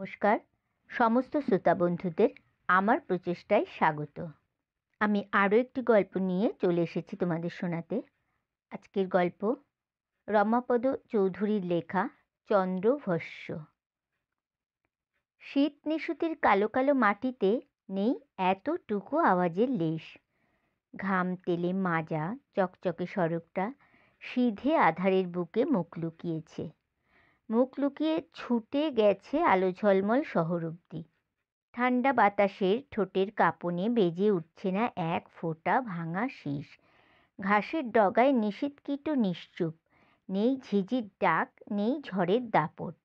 নমস্কার সমস্ত শ্রোতা বন্ধুদের আমার প্রচেষ্টায় স্বাগত। আমি আরও একটি গল্প নিয়ে চলে এসেছি তোমাদের শোনাতে। আজকের গল্প রমাপদ চৌধুরীর লেখা চন্দ্রভস্য। শীত নিশুতির কালো কালো মাটিতে নেই এতটুকু আওয়াজের লেশ। ঘাম তেলে মাজা চকচকে সড়কটা সিধে আধারের বুকে মুখ লুকিয়েছে। মুখ লুকিয়ে ছুটে গেছে আলো ঝলমল শহর অবধি। ঠান্ডা বাতাসের ঠোঁটের কাঁপনে বেজে উঠছে না এক ফোঁটা ভাঙা শীষ। ঘাসের ডগায় নিষিদ্ধকীট নিশ্চুপ, নেই ঝিঝির ডাক, নেই ঝড়ের দাপট।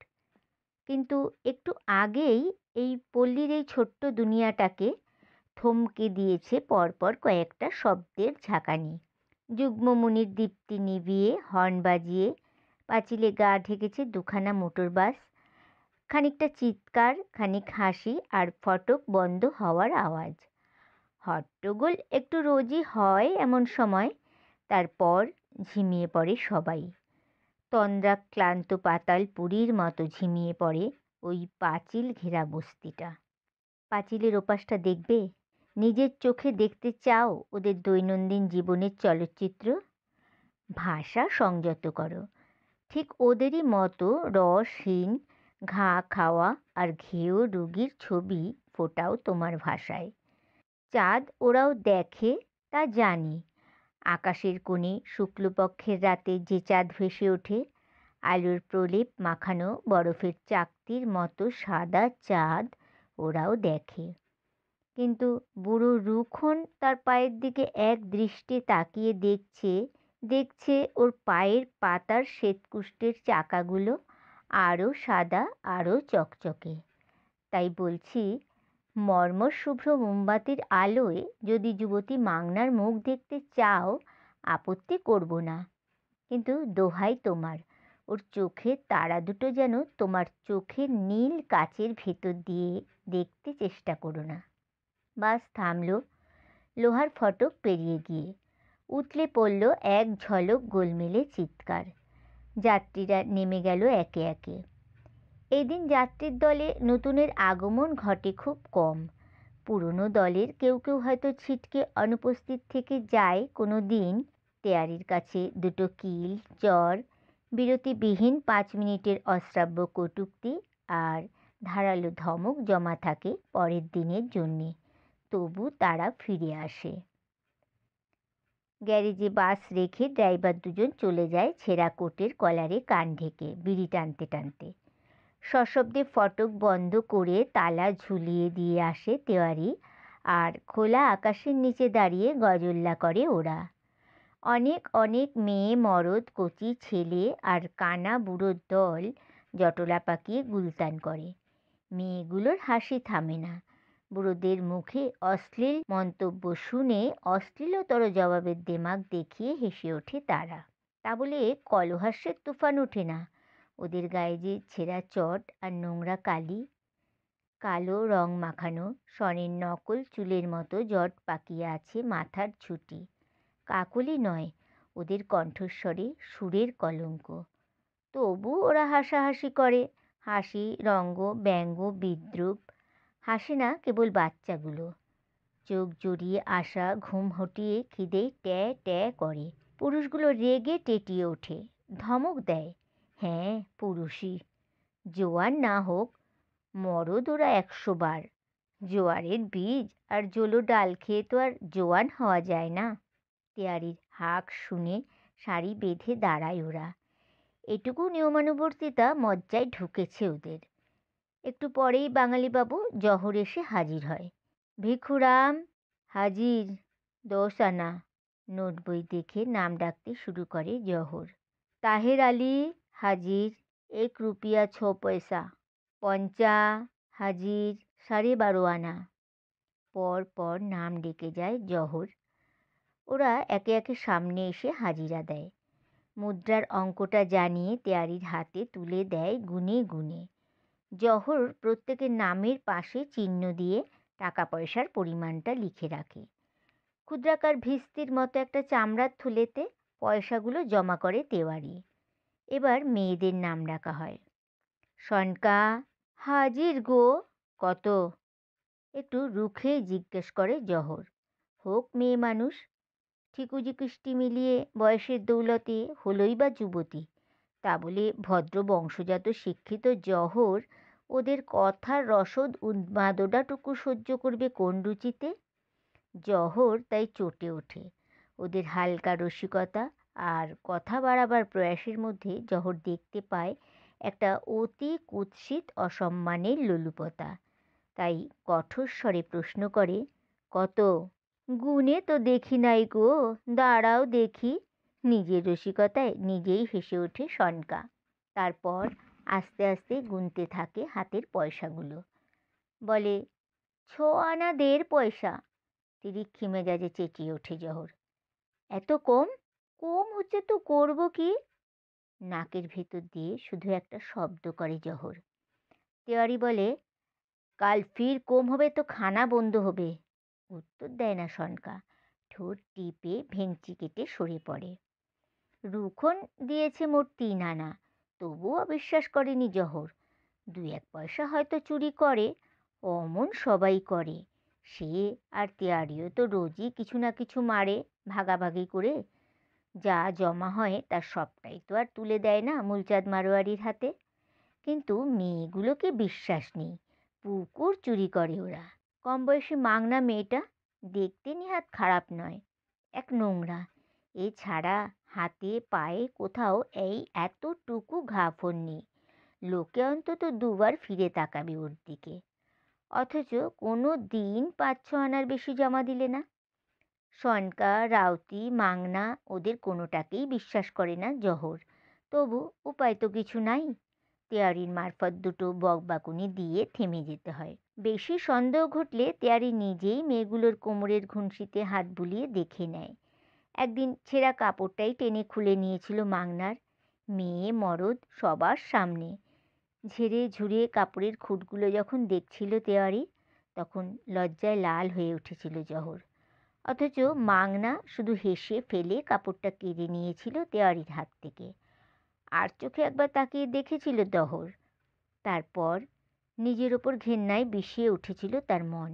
কিন্তু একটু আগেই এই পল্লীর এই ছোট্ট দুনিয়াটাকে থমকে দিয়েছে পরপর কয়েকটা শব্দের ঝাঁকানি। যুগ্মমুনির দীপ্তি নিভিয়ে হর্ন বাজিয়ে পাঁচিলে গা ঢেকেছে দুখানা মোটর বাস। খানিকটা চিৎকার, খানিক হাসি, আর ফটক বন্ধ হওয়ার আওয়াজ। হট্টগোল একটু রোজই হয় এমন সময়। তারপর ঝিমিয়ে পড়ে সবাই। তন্দ্রাক্লান্ত পাতালপুরীর মতো ঝিমিয়ে পড়ে ওই পাঁচিল ঘেরা বস্তিটা। পাঁচিলের ওপাশটা দেখবে? নিজের চোখে দেখতে চাও ওদের দৈনন্দিন জীবনের চলচ্চিত্র? ভাষা সংযত করো। ঠিক ওদেরই মতো রসহীন ঘা খাওয়া আর ঘেয় রুগীর ছবি ফোটাও তোমার ভাষায়। চাঁদ ওরাও দেখে, তা জানি। আকাশের কোণে শুক্লপক্ষের রাতে যে চাঁদ ভেসে ওঠে, আলোর প্রলেপ মাখানো বরফের চাকতির মতো সাদা চাঁদ, ওরাও দেখে। কিন্তু বুড়ো রুখন তার পায়ের দিকে এক দৃষ্টে তাকিয়ে দেখছে ওর পায়ের পাতার শ্বেতকুষ্ঠের চাকাগুলো আরও সাদা, আরও চকচকে। তাই বলছি, মর্মর শুভ্র মোমবাতির আলোয় যদি যুবতী মাংনার মুখ দেখতে চাও, আপত্তি করব না। কিন্তু দোহাই তোমার, ওর চোখের তারা দুটো যেন তোমার চোখের নীল কাচের ভেতর দিয়ে দেখতে চেষ্টা করো না। বাস থামল লোহার ফটক পেরিয়ে গিয়ে। উতলে পড়ল এক ঝলক গোলমেলে চিৎকার। যাত্রীরা নেমে গেল একে একে। এই দিন যাত্রীর দলে নতুনের আগমন ঘটে খুব কম। পুরনো দলের কেউ কেউ হয়তো ছিটকে অনুপস্থিত থেকে যায় কোনো দিন। তেয়ারির কাছে দুটো কিল, চর, বিরতিবিহীন 5 মিনিটের অশ্রাব্য কটূক্তি আর ধারালো ধমক জমা থাকে পরের দিনের জন্যে। তবু তারা ফিরে আসে। গ্যারেজে বাস রেখে ড্রাইভার দুজন চলে যায় ছেঁড়া কোটের কলারে কান ঢেকে বিড়ি টানতে টানতে। সশব্দে ফটক বন্ধ করে তালা ঝুলিয়ে দিয়ে আসে তেওয়ারি, আর খোলা আকাশের নিচে দাঁড়িয়ে গজল্লা করে ওরা। অনেক অনেক মেয়ে, মরদ, কচি ছেলে আর কানা বুড়োর দল জটলা পাকিয়ে গুলতান করে। মেয়েগুলোর হাসি থামে না। বুড়োদের মুখে অশ্লীল মন্তব্য শুনে অশ্লীলতর জবাবের দেমাগ দেখিয়ে হেসে ওঠে তারা। তা বলে কলহাস্যের তুফান ওঠে না। ওদের গায়ে যে ছেঁড়া চট আর নোংরা কালি, কালো রং মাখানো স্বর্ণের নকল চুলের মতো জট পাকিয়ে আছে মাথার ঝুঁটি। কাকলি নয়, ওদের কণ্ঠস্বরে সুরের কলঙ্ক। তবু ওরা হাসাহাসি করে। হাসি, রঙ্গ, ব্যঙ্গ, বিদ্রূপ। হাসে না কেবল বাচ্চাগুলো। চোখ জড়িয়ে আসা, ঘুম হটিয়ে খিদেই ট্যাঁ ট্যাঁ করে। পুরুষগুলো রেগে টেটিয়ে ওঠে, ধমক দেয়। হ্যাঁ, পুরুষই। জোয়ান না হোক, মরদ ওরা 100 বার। জোয়ারের বীজ আর জোলো ডাল খেয়ে তো আর জোয়ান হওয়া যায় না। তেয়ারির হাঁক শুনে সারি বেঁধে দাঁড়ায় ওরা। এটুকু নিয়মানুবর্তিতা মজ্জায় ঢুকেছে ওদের। একটু পরেই বাঙালিবাবু জহর এসে হাজির হয়। ভিখুরাম হাজির, 10 আনা। নোট বই দেখে নাম ডাকতে শুরু করে জহর। তাহের আলী হাজির, 1 রুপিয়া 6 পয়সা। পঞ্চা হাজির, 12.5 আনা। পর পর নাম ডেকে যায় জহর। ওরা একে একে সামনে এসে হাজিরা দেয়। মুদ্রার অঙ্কটা জানিয়ে তেয়ারির হাতে তুলে দেয় গুনে গুনে। জহর প্রত্যেকের নামের পাশে চিহ্ন দিয়ে টাকা পয়সার পরিমাণটা লিখে রাখে। ক্ষুদ্রাকার ভিস্তির মতো একটা চামড়ার থলেতে পয়সাগুলো জমা করে তেওয়ারি। এবার মেয়েদের নাম ডাকা হয়। সনকা, হাজির গো। কত? একটু রুখে জিজ্ঞেস করে জহর। হোক মেয়ে মানুষ, ঠিকুজি কিষ্টি মিলিয়ে বয়সের দৌলতে হলোই বা যুবতী, তা বলে ভদ্র বংশজাত শিক্ষিত জহর ওদের কথার রসদ উন্মাদনাটুকু সহ্য করবে কোন রুচিতে? জহর তাই চটে ওঠে। ওদের হালকা রসিকতা আর কথা বাড়াবার প্রয়াসের মধ্যে জহর দেখতে পায় একটা অতি কুৎসিত অসম্মানের লোলুপতা। তাই কঠোর স্বরে প্রশ্ন করে, কত? গুনে তো দেখি নাই গো, দাঁড়াও দেখি। নিজের রসিকতায় নিজেই হেসে ওঠে সনকা। তারপর আস্তে আস্তে গুনতে থাকে হাতের পয়সাগুলো। বলে, 6 আনা 1.5 পয়সা। তিরিক্ষি মেজাজে চেঁচিয়ে ওঠে জহর। এত কম? কম হচ্ছে তো করব কি? নাকের ভেতর দিয়ে শুধু একটা শব্দ করে জহর। তেওয়ারি বলে, কাল ফির কম হবে তো খানা বন্ধ হবে। উত্তর দেয় না সনকা, ঠোঁট টিপে ভেঙচি কেটে সরে পড়ে। রুখন দিয়েছে মোট 3 আনা, তবুও অবিশ্বাস করেনি জহর। 2-1 পয়সা হয়তো চুরি করে, অমন সবাই করে। সে আর তেওয়ারিও তো রোজই কিছু না কিছু মারে ভাগাভাগি করে। যা জমা হয় তার সবটাই তো আর তুলে দেয় না মূলচাঁদ মারোয়ারির হাতে। কিন্তু মেয়েগুলোকে বিশ্বাস নেই, পুকুর চুরি করে ওরা। কম বয়সী মাংনা মেয়েটা দেখতে নেহাত খারাপ নয়, এক নোংরা। এছাড়া হাতে পায়ে কোথাও এই এতটুকু ঘাফর নেই। লোকে অন্তত 2বার ফিরে তাকাবে ওর দিকে। অথচ কোনো দিন 5-6 আনার বেশি জমা দিলে না। সনকা, রাউতি, মাংনা ওদের কোনোটাকেই বিশ্বাস করে না জহর। তবু উপায় তো কিছু নাই। তেওয়ারির মারফত দুটো বকবাকুনি দিয়ে থেমে যেতে হয়। বেশি সন্দেহ ঘটলে তেওয়ারি নিজেই মেয়েগুলোর কোমরের ঘুনসিতে হাত বুলিয়ে দেখে নেয়। একদিন ছেঁড়া কাপড়টাই টেনে খুলে নিয়েছিল মাংনার। মেয়ে মরদ সবার সামনে। ঝেড়ে ঝুড়ে কাপড়ের খুঁটগুলো যখন দেখছিল তেওয়ারি, তখন লজ্জায় লাল হয়ে উঠেছিল জহর। অথচ মাংনা শুধু হেসে ফেলে কাপড়টা কেড়ে নিয়েছিল তেওয়ারির হাত থেকে। আর চোখে একবার তাকিয়ে দেখেছিল জহর। তারপর নিজের ওপর ঘেন্নায় বিষিয়ে উঠেছিল তার মন।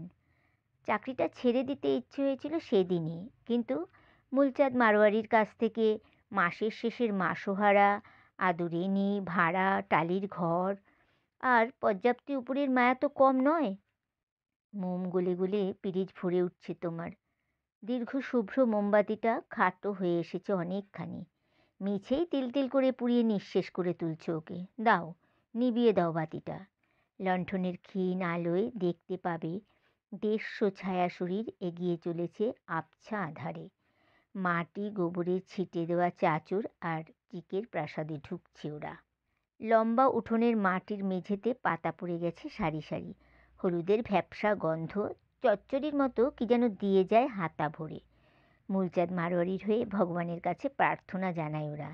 চাকরিটা ছেড়ে দিতে ইচ্ছে হয়েছিল সেদিনই, কিন্তু মূলচাঁদ মারোয়ারির কাছ থেকে মাসের শেষের মাসোহারা, আদুরেনি, ভাড়া, টালির ঘর আর পর্যাপ্তি উপরের মায়া তো কম নয়। মোম গলে গলে পিরিচ ভরে উঠছে তোমার। দীর্ঘ শুভ্র মোমবাতিটা খাটো হয়ে এসেছে অনেকখানি। মিছেই তিল করে পুড়িয়ে নিঃশেষ করে তুলছে ওকে। দাও, নিভিয়ে দাও বাতিটা। লণ্ঠনের ক্ষীণ আলোয় দেখতে পাবে 150 ছায়া শরীর এগিয়ে চলেছে আবছা আধারে। মাটি গোবরের ছিটে দেওয়া চাঁচর আর চিকের প্রাসাদে ঢুকছে ওরা। লম্বা উঠোনের মাটির মেঝেতে পাতা পড়ে গেছে সারি সারি। হলুদের ভ্যাপসা গন্ধ চচ্চড়ির মতো কি যেন দিয়ে যায় হাতা ভরে। মূলচাঁদ মারোয়ারির হয়ে ভগবানের কাছে প্রার্থনা জানায় ওরা।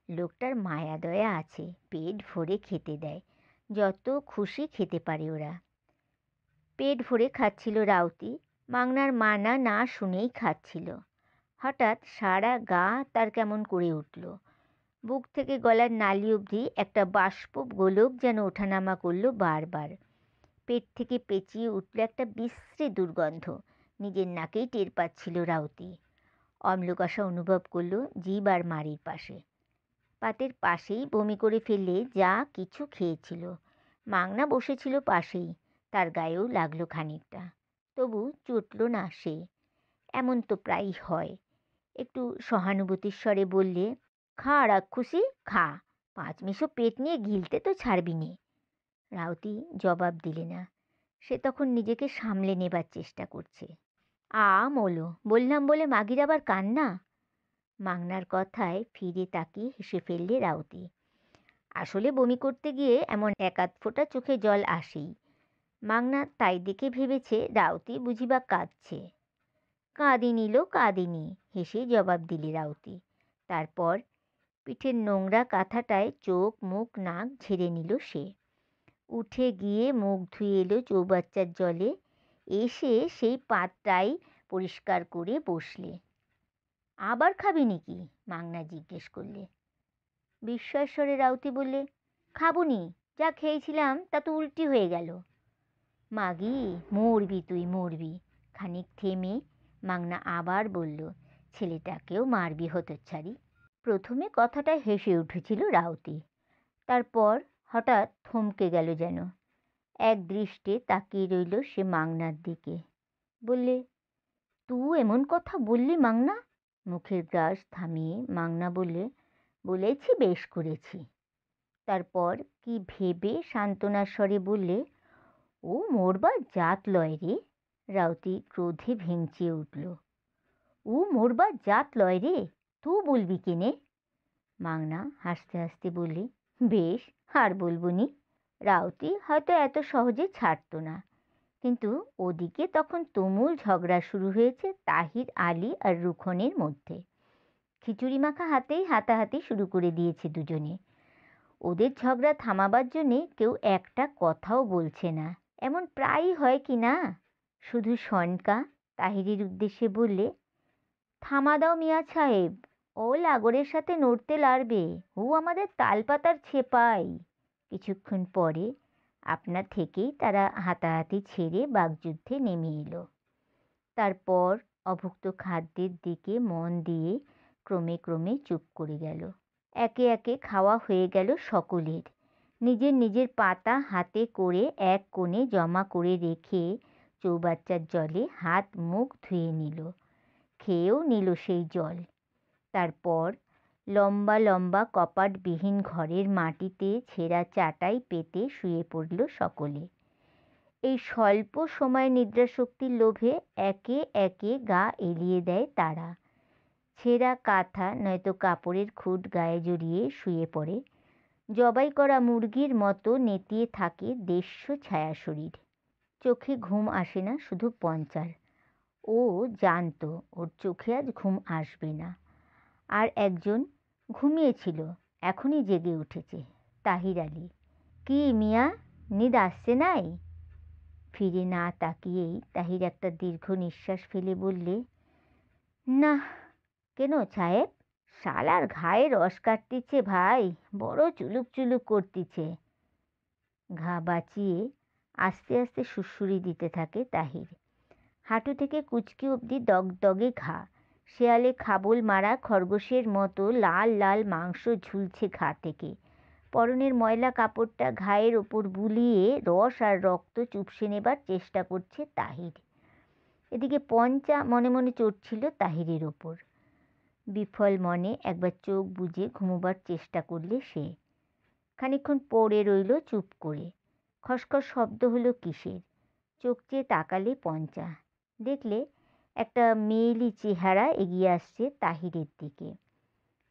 লোকটার মায়া দয়া আছে, পেট ভরে খেতে দেয়, যত খুশি খেতে পারে ওরা। পেট ভরে খাচ্ছিল রাউতি, মাংনার মানা না শুনেই খাচ্ছিল। হঠাৎ সারা গা তার কেমন করে উঠল। বুক থেকে গলার নালি অবধি একটা বাষ্প গোলক যেন ওঠানামা করলো বারবার। পেট থেকে পেঁচিয়ে উঠল একটা বিশ্রী দুর্গন্ধ। নিজের নাকেই টের পাচ্ছিল রাউতি। অম্লকষা অনুভব করলো জিভ আর মাড়ির পাশে। পাতের পাশেই বমি করে ফেললে যা কিছু খেয়েছিল। মাংনা বসেছিল পাশেই, তার গায়েও লাগলো খানিকটা। তবু চটল না সে। এমন তো প্রায়ই হয়। একটু সহানুভূতির স্বরে বললে, খা রাক্ষুসি খা, 5 মিশো পেট নিয়ে গিলতে তো ছাড়বি নে। রাউতি জবাব দিলে না। সে তখন নিজেকে সামলে নেবার চেষ্টা করছে। মোলো বললাম বলে মাগির আবার কান্না। মাংনার কথায় ফিরে তাকিয়ে হেসে ফেললে রাউতি। আসলে বমি করতে গিয়ে এমন 1-8 ফোঁটা চোখে জল আসেই। মাংনা তাই দেখে ভেবেছে রাউতি বুঝিবা কাঁদছে। কাঁদিনি লো কাঁদিনি, হেসে জবাব দিলে রাউতি। তারপর পিঠের নোংরা কাঁথাটায় চোখ মুখ নাক ঝেড়ে নিল সে। উঠে গিয়ে মুখ ধুয়ে এলো চৌবাচ্চার জলে। এসে সেই পাতটাই পরিষ্কার করে বসলে। আবার খাবি নাকি? মাংনা জিজ্ঞেস করলে। বিস্ময়ের স্বরে রাউতি বললে, খাবো নি, যা খেয়েছিলাম তা তো উল্টি হয়ে গেল। মাগি, মরবি তুই মরবি। খানিক থেমে মাগনা আবার বলল, ছেলেটাকেও মারবি হতচ্ছাড়ি। প্রথমে কথাটায় হেসে উঠেছিল রাউতি, তারপর হঠাৎ থমকে গেল যেন। এক দৃষ্টে তাকিয়ে রইল সে মাগনার দিকে। বললে, তুই এমন কথা বললি মাগনা? মুখের গ্রাস থামিয়ে মাগনা বললে, বলেছি বেশ করেছি। তারপর কি ভেবে সান্ত্বনার স্বরে বললে, ও মরবার জাত লয় রে। রাউতি ক্রোধে ভেঙচিয়ে উঠল। ও মরবার জাত লয় রে, তুই বলবি কেনে? মাগনা হাসতে হাসতে বললে, বেশ, আর বলবো নি। রাউতি হয়তো এত সহজে ছাড়ত না, কিন্তু ওদিকে তখন তুমুল ঝগড়া শুরু হয়েছে তাহির আলী আর রুখনের মধ্যে। খিচুড়ি মাখা হাতেই হাতাহাতি শুরু করে দিয়েছে দুজনে। ওদের ঝগড়া থামাবার জন্যে কেউ একটা কথাও বলছে না। এমন প্রায়ই হয় কি না। শুধু সনকা তাহিরের উদ্দেশ্যে বললে, থামা দাও মিয়া সাহেব, ও লাগরের সাথে নড়তে লারবে, ও আমাদের তালপাতার ছেপাই। কিছুক্ষণ পরে আপনা থেকেই তারা হাতাহাতি ছেড়ে বাগযুদ্ধে নেমে এলো। তারপর অভুক্ত খাদ্যের দিকে মন দিয়ে ক্রমে ক্রমে চুপ করে গেল। একে একে খাওয়া হয়ে গেল সকলের। নিজের নিজের পাতা হাতে করে এক কোণে জমা করে রেখে চৌবাচ্চার জলে হাত মুখ ধুয়ে নিল, খেয়েও নিল সেই জল। তারপর লম্বা লম্বা কপাটবিহীন ঘরের মাটিতে ছেঁড়া চাটাই পেতে শুয়ে পড়ল সকলে। এই স্বল্প সময় নিদ্রাশক্তির লোভে একে একে গা এলিয়ে দেয় তারা। ছেঁড়া কাঁথা নয়তো কাপড়ের খুঁট গায়ে জড়িয়ে শুয়ে পড়ে। জবাই করা মুরগির মতো নেতিয়ে থাকে দেশ্য ছায়া শরীর। চোখে ঘুম আসে না শুধু পঞ্চার। ও জানতো ওর চোখে আজ ঘুম আসবে না। আর একজন ঘুমিয়েছিল, এখনই জেগে উঠেছে, তাহির আলী। কি মিয়া, নিদ আসছে নাই? ফিরে না তাকিয়েই তাহির একটা দীর্ঘ নিঃশ্বাস ফেলে বললে, না। কেন সাহেব? শালার ঘায়ে রস কাটতিছে ভাই, বড় চুলুক চুলুক করতিছে। ঘা বাঁচিয়ে আস্তে আস্তে সুড়সুড়ি দিতে থাকে তাহির। হাঁটু থেকে কুচকি অবধি দগদগে ঘা। শেয়ালে খাবল মারা খরগোশের মতো লাল লাল মাংস ঝুলছে ঘা থেকে। পরনের ময়লা কাপড়টা ঘায়ের ওপর বুলিয়ে রস আর রক্ত চুপসে নেবার চেষ্টা করছে তাহির। এদিকে পঞ্চা মনে মনে চড়ছিল তাহিরের ওপর। বিফল মনে একবার চোখ বুজে ঘুমোবার চেষ্টা করলে সে। খানিকক্ষণ পড়ে রইল চুপ করে। খসখস শব্দ হলো কিসের? চোখ চেয়ে তাকালে পঞ্চা। দেখলে একটা মেয়েলি চেহারা এগিয়ে আসছে তাহিরের দিকে।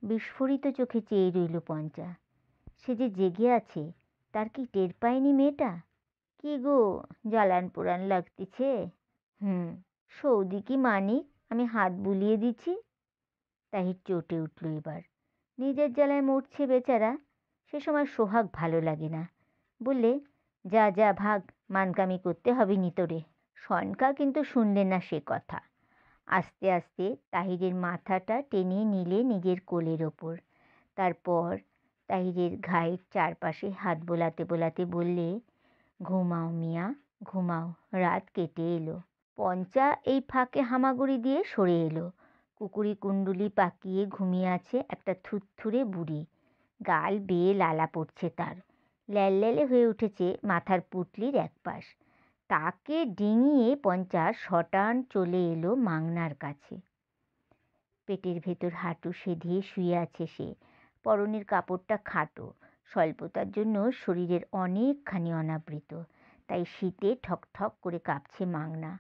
বিস্ফোরিত চোখে চেয়ে রইল পঞ্চা। সে যে জেগে আছে তার কি টের পায়নি মেয়েটা? কি গো, জ্বালান পোড়ান লাগতেছে? সৌদি কি মানিক, আমি হাত বুলিয়ে দিচ্ছি। তাহির চটে উঠল এবার। নিজের জ্বালায় মরছে বেচারা, সে সময় সোহাগ ভালো লাগে না। বললে, যা যা ভাগ, মানকামি করতে হবে নি তোরে। সনকা কিন্তু শুনলেন না সে কথা। আস্তে আস্তে তাহিরের মাথাটা টেনে নিলে নিজের কোলের ওপর। তারপর তাহিরের ঘায়ের চারপাশে হাত বোলাতে বোলাতে বললে, ঘুমাও মিয়া, ঘুমাও, রাত কেটে এলো। পঞ্চা এই ফাঁকে হামাগুড়ি দিয়ে সরে এলো। কুকুরি কুণ্ডুলি পাকিয়ে ঘুমিয়ে আছে একটা থুরথুরে বুড়ি। গাল বেয়ে লালা পড়ছে তার। ল্যালল্যালে হয়ে উঠেছে মাথার পুঁটলির এক পাশ। তাকে ডিঙিয়ে পঞ্চা শটান চলে এলো মাগনার কাছে। পেটের ভেতর হাঁটু সেধিয়ে শুয়ে আছে সে। পরনের কাপড়টা খাটো, স্বল্পতার জন্য শরীরের অনেকখানি অনাবৃত। তাই শীতে ঠকঠক করে কাঁপছে মাগনা,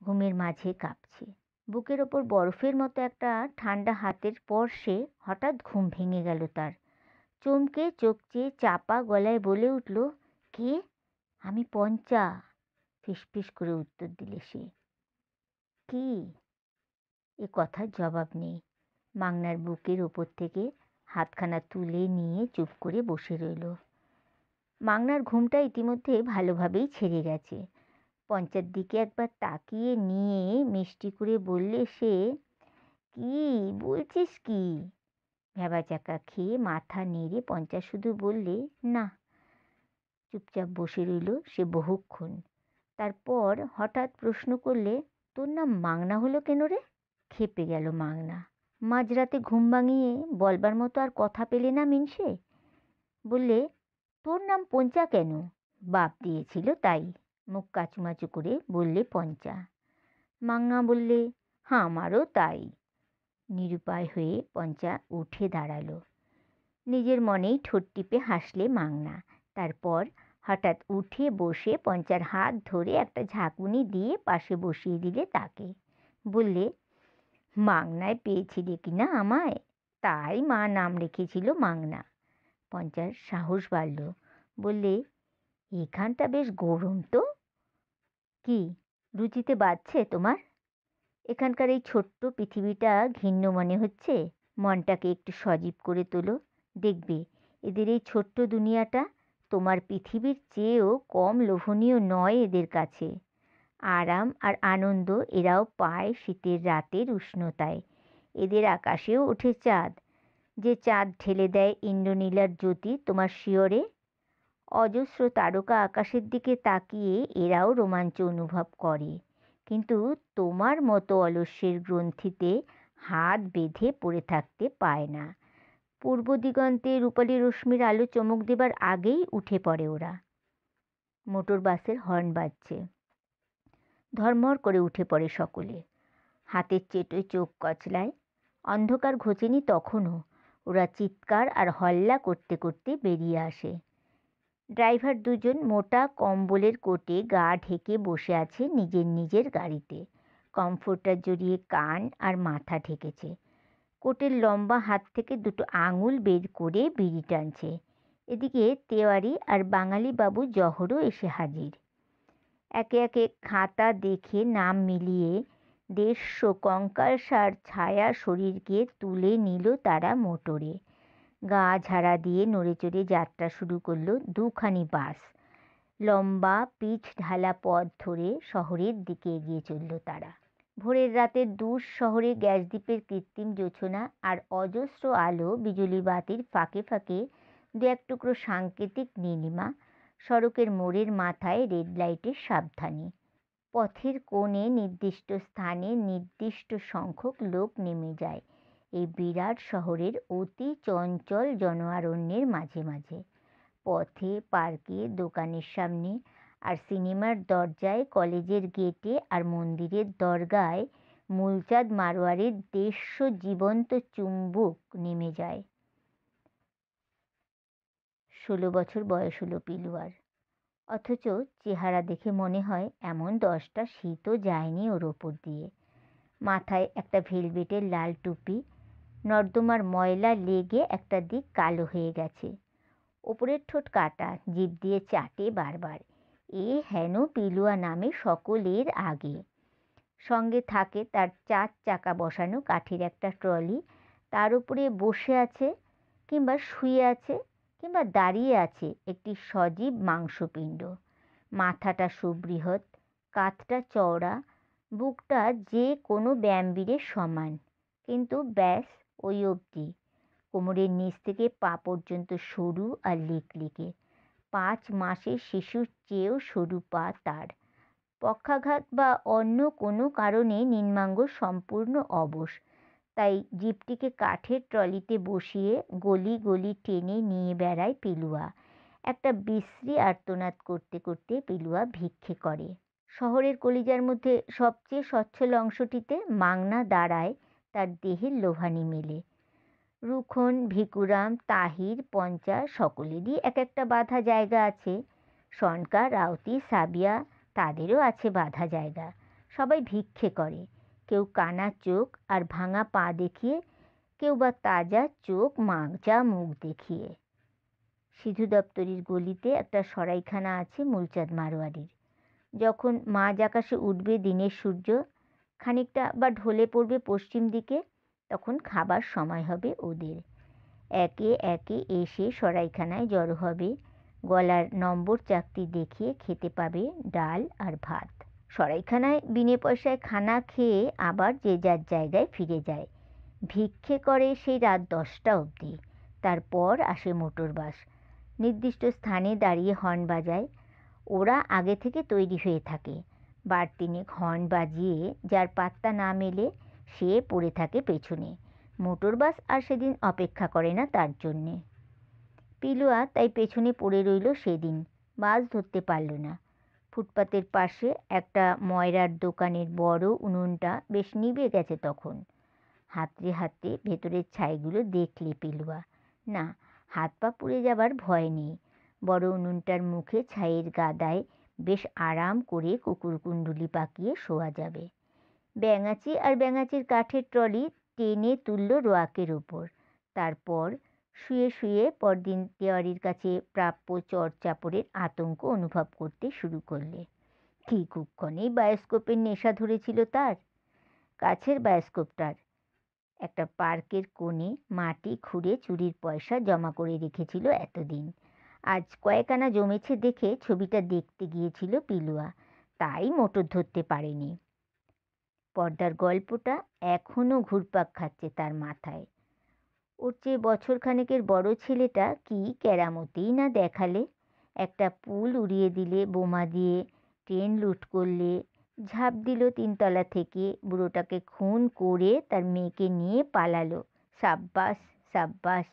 ঘুমের মাঝে কাঁপছে। বুকের ওপর বরফের মতো একটা ঠান্ডা হাতের স্পর্শে হঠাৎ ঘুম ভেঙে গেল তার। চমকে চোখ চেয়ে চাপা গলায় বলে উঠল, কে? আমি পঞ্চা। ফিসফিস করে উত্তর দিলে সে। কি? এ কথার জবাব নেই। মাগনার বুকের ওপর থেকে হাতখানা তুলে নিয়ে চুপ করে বসে রইল। মাগনার ঘুমটা ইতিমধ্যে ভালোভাবেই ছেড়ে গেছে। পঞ্চার দিকে একবার তাকিয়ে নিয়ে মিষ্টি করে বললে সে, কি বলছিস কি? ভ্যাবাচাকা খেয়ে মাথা নেড়ে পঞ্চা শুধু বললে, না। চুপচাপ বসে রইল সে বহুক্ষণ। তারপর হঠাৎ প্রশ্ন করলে, তোর নাম মাংনা হলো কেন রে? ক্ষেপে গেল মাংনা। মাঝরাতে ঘুম ভাঙিয়ে বলবার মতো আর কথা পেলে না মিনসে। বললে, তোর নাম পঞ্চা কেন? বাপ দিয়েছিল তাই। মুখ কাচুমাচু করে বললে পঞ্চা। মাংনা বললে, আমারও তাই। নিরুপায় হয়ে পঞ্চা উঠে দাঁড়ালো। নিজের মনেই ঠোঁট টিপে হাসলে মাংনা। তারপর হঠাৎ উঠে বসে পঞ্চার হাত ধরে একটা ঝাঁকুনি দিয়ে পাশে বসিয়ে দিলে তাকে। বললে, মাংনায় পেয়েছিলে কি না আমায়, তাই মা নাম রেখেছিল মাংনা। পঞ্চার সাহস বাড়ল। বললে, এখানটা বেশ গরম তো, কি রুচিতে বাজছে তোমার? এখানকার এই ছোট্ট পৃথিবীটা ঘিন্ন মনে হচ্ছে? মনটাকে একটু সজীব করে তোলো, দেখবে এদের এই ছোট্ট দুনিয়াটা তোমার পৃথিবীর চেয়েও কম লোভনীয় নয় এদের কাছে। আরাম আর আনন্দ এরাও পায় শীতের রাতের উষ্ণতায়। এদের আকাশেও ওঠে চাঁদ, যে চাঁদ ঢেলে দেয় ইন্দ্রনীলার জ্যোতি তোমার শিয়রে। অজস্র তারকা আকাশের দিকে তাকিয়ে এরাও রোমাঞ্চ অনুভব করে, কিন্তু তোমার মতো অলস্যের গ্রন্থিতে হাত বেঁধে পড়ে থাকতে পায় না। পূর্ব দিগন্তে রূপালী রশ্মির আলো চমক দেবার আগেই উঠে পড়ে ওরা। মোটর বাসের হর্ন বাজছে। ধর্মর করে উঠে পড়ে সকলে। হাতের চেটোয় চোখ কচলায়। অন্ধকার ঘোচেনি তখনও। ওরা চিৎকার আর হল্লা করতে করতে বেরিয়ে আসে। ড্রাইভার দুজন মোটা কম্বলের কোটে গা ঢেকে বসে আছে নিজের নিজের গাড়িতে। কমফোর্টার জড়িয়ে কান আর মাথা ঢেকেছে। কোটের লম্বা হাত থেকে দুটো আঙুল বের করে বিড়ি টানছে। এদিকে তেওয়ারি আর বাঙালি বাবু জহরও এসে হাজির। একে একে খাতা দেখে নাম মিলিয়ে 150 কঙ্কালসার ছায়া শরীরকে তুলে নিল তারা মোটরে। গা ঝাড়া দিয়ে নড়েচড়ে যাত্রা শুরু করলো দুখানি বাস। লম্বা পিচ ঢালা পথ ধরে শহরের দিকে এগিয়ে চলল তারা। ভোরের রাতের দূর শহরে গ্যাসদ্বীপের কৃত্রিম জোছনা আর অজস্র আলো বিজুলি বাতির ফাঁকে ফাঁকে দু এক টুকরো সাংকেতিক নীলিমা। সড়কের মোড়ের মাথায় রেড লাইটের সাবধানী। পথের কোণে নির্দিষ্ট স্থানে নির্দিষ্ট সংখ্যক লোক নেমে যায় এই বিরাট শহরের অতি চঞ্চল জনআরণ্যের মাঝে মাঝে। পথে, পার্কে, দোকানের সামনে আর সিনেমার দরজায়, কলেজের গেটে আর মন্দিরের দরগায় মূলচাঁদ মারোয়ারের 150 জীবন্ত চুম্বক নেমে যায়। 16 বছর বয়স হলো পিলুয়ার, অথচ চেহারা দেখে মনে হয় এমন 10টা শীতও যায়নি ওর ওপর দিয়ে। মাথায় একটা ভেলভেটের লাল টুপি, নর্দমার ময়লা লেগে একটা দিক কালো হয়ে গেছে। ওপরের ঠোঁট কাটা, জিভ দিয়ে চাটে বারবার। এ হেন পিলুয়া নামে সকলের আগে। সঙ্গে থাকে তার 4 চাকা বসানো কাঠের একটা ট্রলি। তার উপরে বসে আছে কিংবা শুয়ে আছে কিংবা দাঁড়িয়ে আছে একটি সজীব মাংসপিণ্ড। মাথাটা সুবৃহৎ, কাঁধটা চওড়া, বুকটা যে কোনো ব্যায়ামবীরের সমান, কিন্তু ব্যাস ওই অবধি। কোমরের নিচ থেকে পা পর্যন্ত সরু আর লিকলিকে। 5 মাসের শিশুর চেয়েও সরু পা তার। পক্ষাঘাত বা অন্য কোনো কারণে নিম্নাঙ্গ সম্পূর্ণ অবশ। তাই জিপটিকে কাঠের ট্রলিতে বসিয়ে গলি গলি টেনে নিয়ে বেড়ায় পিলুয়া। একটা বিশ্রী আর্তনাদ করতে করতে পিলুয়া ভিক্ষে করে। শহরের কলিজার মধ্যে সবচেয়ে সচ্ছল অংশটিতে মাংনা দাঁড়ায় তার দেহের লোভানি মেলে। রুখন, ভিকুরাম, তাহির, পঞ্চা সকলেরই এক একটা বাঁধা জায়গা আছে। সনকা, রাউতি, সাবিয়া তাদেরও আছে বাঁধা জায়গা। সবাই ভিক্ষে করে, কেউ কানা চোখ আর ভাঙা পা দেখিয়ে, কেউ বা তাজা চোখ মাজা মুখ দেখিয়ে। সিধু দপ্তরির গলিতে একটা সরাইখানা আছে মূলচাঁদ মারোয়ারির। যখন মাঝ আকাশে উঠবে দিনের সূর্য, খানিকটা বা ঢলে পড়বে পশ্চিম দিকে, তখন খাবার সময় হবে ওদের। একে একে এসে সরাইখানায় জড়ো হবে। গলার নম্বর চাকতি দেখিয়ে খেতে পাবে ডাল আর ভাত। সরাইখানায় বিনে পয়সায় খানা খেয়ে আবার যে যার জায়গায় ফিরে যায়। ভিক্ষে করে সেই রাত 10টা অবধি। তারপর আসে মোটর বাস। নির্দিষ্ট স্থানে দাঁড়িয়ে হর্ন বাজায়। ওরা আগে থেকে তৈরি হয়ে থাকে। বার তিনেক হর্ন বাজিয়ে যার পাত্তা না মেলে সে পড়ে থাকে পেছনে। মোটর বাস আর সেদিন অপেক্ষা করে না তার জন্যে। পিলুয়া তাই পেছনে পড়ে রইল সেদিন, বাস ধরতে পারল না। ফুটপাতের পাশে একটা ময়রার দোকানের বড় উনুনটা বেশ নিভে গেছে তখন। হাতড়ে হাতড়ে ভেতরের ছাইগুলো দেখলে পিলুয়া, না, হাত পা পুড়ে যাবার ভয় নেই। বড় উনুনটার মুখে ছাইয়ের গাদায় বেশ আরাম করে কুকুরকুণ্ডুলি পাকিয়ে শোয়া যাবে। ব্যাঙাচি আর ব্যাঙাচির কাঠের ট্রলি টেনে তুলল রোয়াকের ওপর। তারপর শুয়ে শুয়ে পরদিন দেওয়ারির কাছে প্রাপ্য চড়চাপড়ের আতঙ্ক অনুভব করতে শুরু করলে। কি কুক্ষণেই বায়োস্কোপের নেশা ধরেছিল তার। কাছের বায়োস্কোপটার একটা পার্কের কোণে মাটি খুঁড়ে চুরির পয়সা জমা করে রেখেছিল এতদিন। আজ কয়েক আনা জমেছে দেখে ছবিটা দেখতে গিয়েছিল পিলুয়া, তাই মোটর ধরতে পারেনি। পর্দার গল্পটা এখনো ঘুরপাক খাচ্ছে তার মাথায়। ওর চেয়ে বছরখানেকের বড় ছেলেটা কি কেরামতিই না দেখালে। একটা পুল উড়িয়ে দিলে, বোমা দিয়ে ট্রেন লুট করলে, ঝাঁপ দিল 3 তলা থেকে, বুড়োটাকে খুন করে তার মেয়েকে নিয়ে পালালো। সাব্বাস সাব্বাস।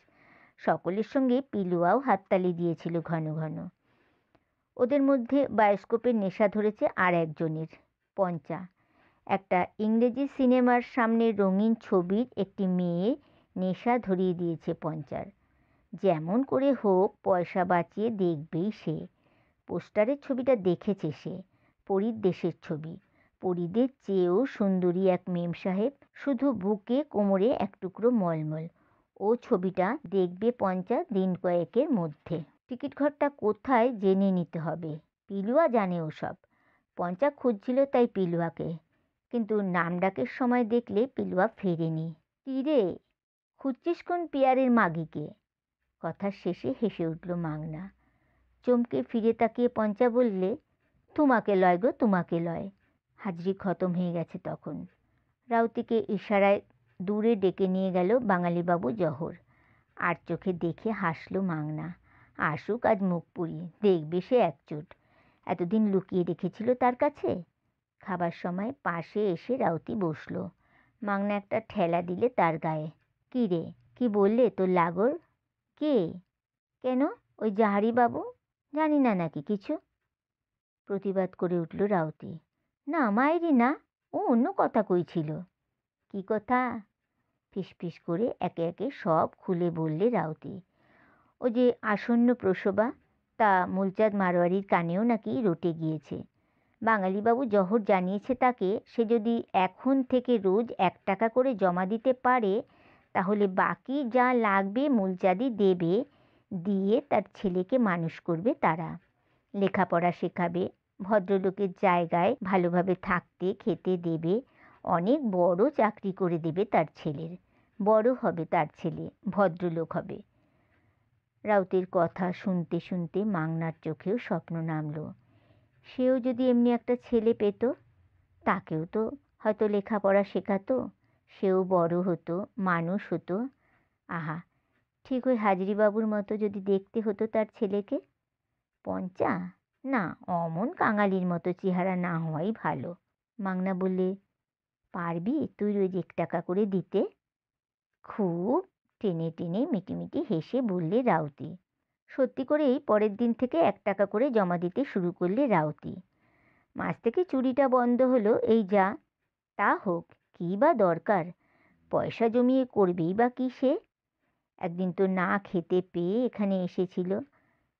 সকলের সঙ্গে পিলুয়াও হাততালি দিয়েছিল ঘন ঘন। ওদের মধ্যে বায়োস্কোপের নেশা ধরেছে আর একজনের, পঞ্চা। একটা ইংরেজি সিনেমার সামনে রঙিন ছবির একটি মেয়ে নেশা ধরিয়ে দিয়েছে পঞ্চার। যেমন করে হোক পয়সা বাঁচিয়ে দেখবেই সে। পোস্টারের ছবিটা দেখেছে সে, পরীর দেশের ছবি। পরীদের চেয়েও সুন্দরী এক মেম সাহেব, শুধু বুকে কোমরে এক টুকরো মলমল। ও ছবিটা দেখবে পঞ্চা দিন কয়েকের মধ্যে। টিকিট ঘরটা কোথায় জেনে নিতে হবে। পিলুয়া জানে ওসব। পঞ্চা খুঁজছিল তাই পিলুয়াকে, কিন্তু নাম ডাকের সময় দেখলে পিলুয়া ফেরেনি। কি রে, খুঁজছিস কোন পিয়ারের মাগিকে? কথার শেষে হেসে উঠল মাগনা। চমকে ফিরে তাকিয়ে পঞ্চা বললে, তোমাকে লয় গো, তোমাকে লয়। হাজরি খতম হয়ে গেছে তখন। রাউতিকে ইশারায় দূরে ডেকে নিয়ে গেল বাঙালিবাবু জহর। আর চোখে দেখে হাসল মাগনা। আসুক আজ মুখ পুড়িয়ে, দেখবে সে একচোট। এতদিন লুকিয়ে রেখেছিল তার কাছে। খাবার সময় পাশে এসে রাউতি বসল। মাগনা একটা ঠেলা দিলে তার গায়ে। কি রে, কি বললে তোর লাগর? কে? কেন, ওই জাহারি বাবু? জানি না নাকি কিছু? প্রতিবাদ করে উঠল রাউতি। না মায়েরি না, ও অন্য কথা কইছিল। কি কথা? ফিসফিস করে একে একে সব খুলে বললে রাউতি। ও যে আসন্ন প্রসবা, তা মূলচাঁদ মারোয়ারির কানেও নাকি রটে গিয়েছে। বাঙালিবাবু জহর জানিয়েছে তাকে, সে যদি এখন থেকে রোজ 1 টাকা করে জমা দিতে পারে, তাহলে বাকি যা লাগবে মূলচাঁদই দেবে, দিয়ে তার ছেলেকে মানুষ করবে তারা। লেখাপড়া শেখাবে, ভদ্রলোকের জায়গায় ভালোভাবে থাকতে খেতে দেবে, অনেক বড় চাকরি করে দেবে তার ছেলের। বড় হবে তার ছেলে, ভদ্রলোক হবে। রাউতের কথা শুনতে শুনতে মাগনার চোখেও স্বপ্ন নামল। সেও যদি এমনি একটা ছেলে পেত, তাকেও তো হয়তো লেখাপড়া শেখাতো, সেও বড় হতো, মানুষ হতো। আহা, ঠিক ওই হাজরিবাবুর মতো যদি দেখতে হতো তার ছেলেকে। পঞ্চা? না, অমন কাঙালির মতো চেহারা না হওয়াই ভালো। মাগনা বললে, পারবি তুই রোজ 1 টাকা করে দিতে? খুব টেনে টেনে মিটিমিটি হেসে বললে রাউতি। সত্যি করেই পরের দিন থেকে 1 টাকা করে জমা দিতে শুরু করলে রাউতি। মাস থেকে চুরিটা বন্ধ হলো, এই যা। তা হোক, কী বা দরকার, পয়সা জমিয়ে করবেই বা কী সে? একদিন তো না খেতে পেয়ে এখানে এসেছিল,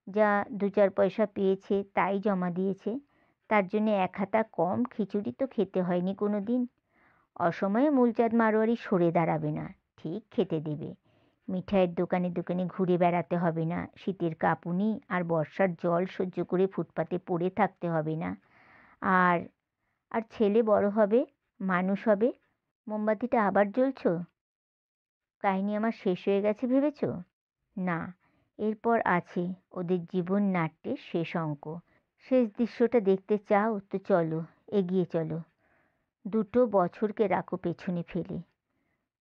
যা 2-4 পয়সা পেয়েছে তাই জমা দিয়েছে। তার জন্যে 1 হাতা কম খিচুড়ি তো খেতে হয়নি কোনো দিন। অসময়ে মূলচাঁদ মারোয়ারি সরে দাঁড়াবে না, ঠিক খেতে দেবে। মিঠাইয়ের দোকানে দোকানে ঘুরে বেড়াতে হবে না, শীতের কাঁপুনি আর বর্ষার জল সহ্য করে ফুটপাতে পড়ে থাকতে হবে না। আর আর ছেলে বড় হবে, মানুষ হবে। মোমবাতিটা আবার জ্বলছ? কাহিনী আমার শেষ হয়ে গেছে ভেবেছ? না, এরপর আছে ওদের জীবন নাট্যের শেষ অঙ্ক। শেষ দৃশ্যটা দেখতে চাও তো চলো, এগিয়ে চলো। 2 বছরকে রাখো পেছনে ফেলে।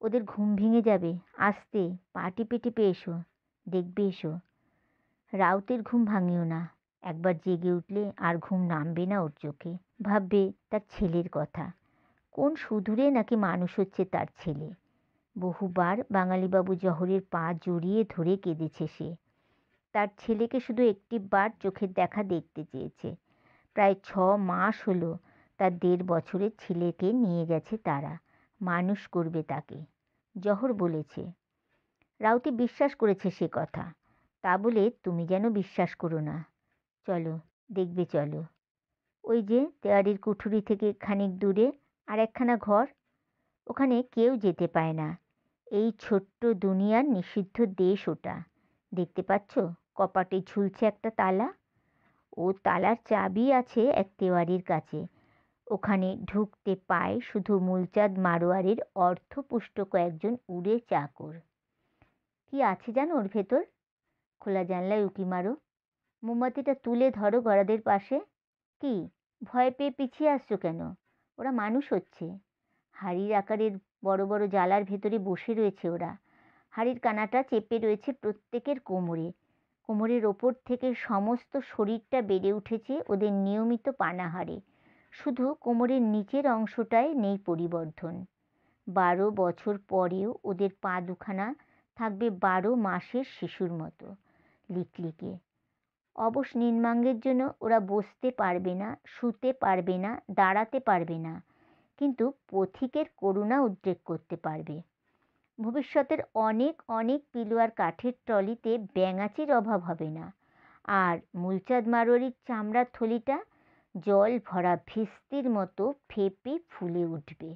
ওদের ঘুম ভেঙে যাবে, আস্তে পা টিপে টিপে এসো, দেখবে এসো। রাউতের ঘুম ভাঙিও না। একবার জেগে উঠলে আর ঘুম নামবে না ওর চোখে। ভাববে তার ছেলের কথা। কোন সুদূরে নাকি মানুষ হচ্ছে তার ছেলে। বহুবার বাঙালিবাবু জহরের পা জড়িয়ে ধরে কেঁদেছে সে। তার ছেলেকে শুধু একটিবার চোখের দেখা দেখতে চেয়েছে। প্রায় 6 মাস হলো তার 1.5 বছরের ছেলেকে নিয়ে গেছে তারা। মানুষ করবে তাকে। জহর বলেছে। রাউতি বিশ্বাস করেছে সে কথা। তা বলে তুমি যেন বিশ্বাস করো না। চলো, দেখবে চলো। ওই যে তেওয়ারির কুঠুরি থেকে খানিক দূরে আর একখানা ঘর, ওখানে কেউ যেতে পায় না। এই ছোট্ট দুনিয়ার নিষিদ্ধ দেশ ওটা। দেখতে পাচ্ছ কপাটে ঝুলছে একটা তালা? ও তালার চাবি আছে এক তেওয়ারির কাছে। ওখানে ঢুকতে পায় শুধু মূলচাঁদ মারোয়ারের অর্থপুষ্ট কয়েকজন উড়ে চাকর। কি আছে জানো ওর ভেতর? খোলা জানলায় উঁকি মারো, মোমবাতিটা তুলে ধরো গরাদের পাশে। কি, ভয় পেয়ে পিছিয়ে আসছো কেন? ওরা মানুষ হচ্ছে। হাড়ির আকারের বড় বড় জালার ভেতরে বসে রয়েছে ওরা। হাড়ির কানাটা চেপে রয়েছে প্রত্যেকের কোমরে। কোমরের ওপর থেকে সমস্ত শরীরটা বেড়ে উঠেছে ওদের নিয়মিত পানাহারে। শুধু কোমরের নিচের অংশটায় নেই পরিবর্ধন। 12 বছর পরেও ওদের পা দুখানা থাকবে 12 মাসের শিশুর মতো লিকলিকে। অবশ নির্মাঙ্গের জন্য ওরা বসতে পারবে না, শুতে পারবে না, দাঁড়াতে পারবে না, কিন্তু পথিকের করুণা উদ্রেক করতে পারবে। ভবিষ্যতের অনেক অনেক পিলু আর কাঠের ট্রলিতে ব্যাঙাচির অভাব হবে না। আর মূলচাঁদ মারোয়ারির চামড়ার থলিটা জল ভরা ভিস্তির মতো ফেঁপে ফুলে উঠবে।